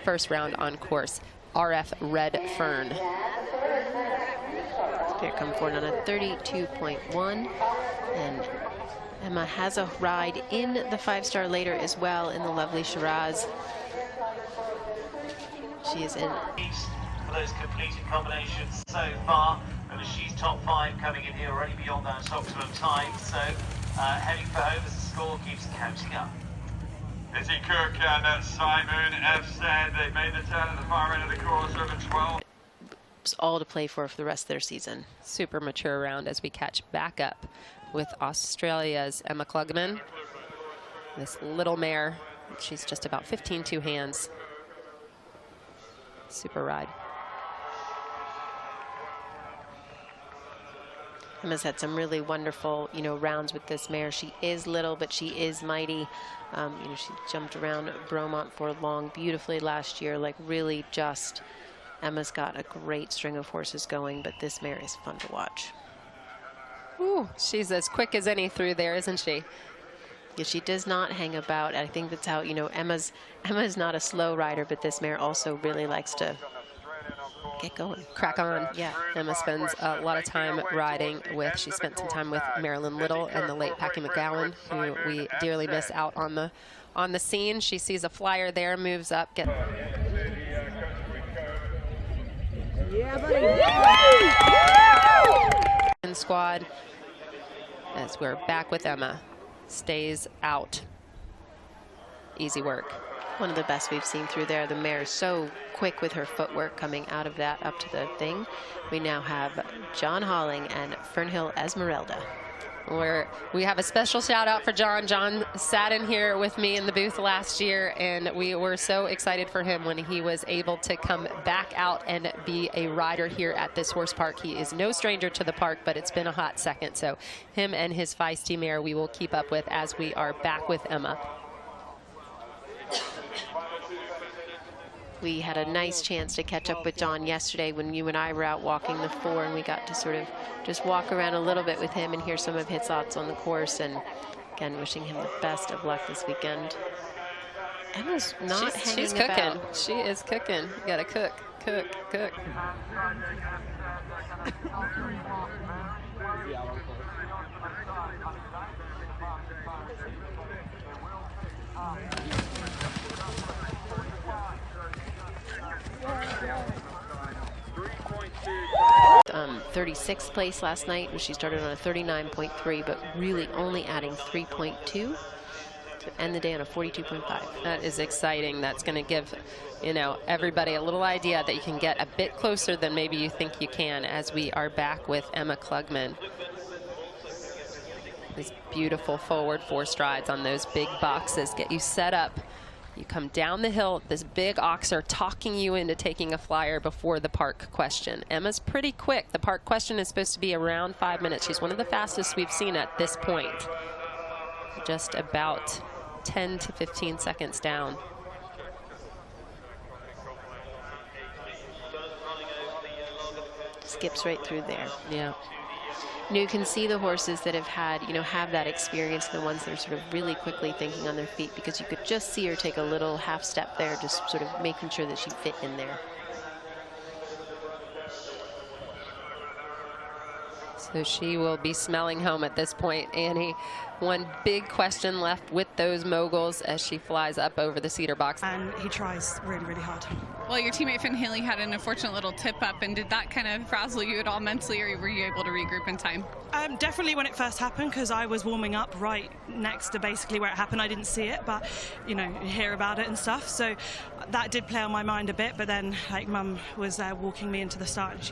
first round on course. RF Redfern. Here come forward on a 32.1, and Emma has a ride in the 5-star later as well in the lovely Shiraz. She is in. For those completed combinations so far, and she's top 5 coming in here already beyond that optimum time, so heading for home as the score keeps counting up. Izzy Cook and Simon F. said they made the turn at the far end of the course over 12. It's all to play for the rest of their season. Super mature round as we catch back up with Australia's Emma Klugman. This little mare, she's just about 15 two hands. Super ride. Emma's had some really wonderful, rounds with this mare. She is little, but she is mighty. She jumped around Bromont for long beautifully last year. Like really just, Emma's got a great string of horses going, but this mare is fun to watch. Ooh, she's as quick as any through there, isn't she? Yeah, she does not hang about. I think that's how, Emma's not a slow rider, but this mare also really likes to get going, crack on. Yeah, Emma spends a lot of time riding with. She spent some time with Marilyn Little and the late Packy McGowan, who we dearly miss out on the scene. She sees a flyer there, moves up, Yeah, buddy. Squad as we're back with Emma. Stays out. Easy work. One of the best we've seen through there. The mare is so quick with her footwork coming out of that up to the thing. We now have John Holling and Fernhill Esmeralda. We have a special shout out for John. John sat in here with me in the booth last year, and we were so excited for him when he was able to come back out and be a rider here at this horse park. He is no stranger to the park, but it's been a hot second. So him and his feisty mare we will keep up with as we are back with Emma. We had a nice chance to catch up with John yesterday when you and I were out walking the 4, and we got to sort of just walk around a little bit with him and hear some of his thoughts on the course. And again, wishing him the best of luck this weekend. Emma's not hanging she's cooking. about. She is cooking. You gotta cook. Um, 36th place last night, and she started on a 39.3, but really only adding 3.2 to end the day on a 42.5. That is exciting. That's going to give, everybody a little idea that you can get a bit closer than maybe you think you can as we are back with Emma Klugman. These beautiful forward 4 strides on those big boxes get you set up. You come down the hill, this big oxer talking you into taking a flyer before the park question. Emma's pretty quick. The park question is supposed to be around 5 minutes. She's one of the fastest we've seen at this point. Just about 10 to 15 seconds down. Skips right through there. Yeah. You can see the horses that have had, have that experience, and the ones that are sort of really quickly thinking on their feet, because you could just see her take a little half step there, just sort of making sure that she fit in there. So she will be smelling home at this point, Annie. One big question left with those moguls as she flies up over the cedar box. And he tries really, really hard. Well, your teammate Finn Haley had an unfortunate little tip up, and did that kind of frazzle you at all mentally, or were you able to regroup in time? Definitely when it first happened, because I was warming up right next to basically where it happened. I didn't see it, but you hear about it and stuff. So that did play on my mind a bit. But then, Mum was walking me into the start, and she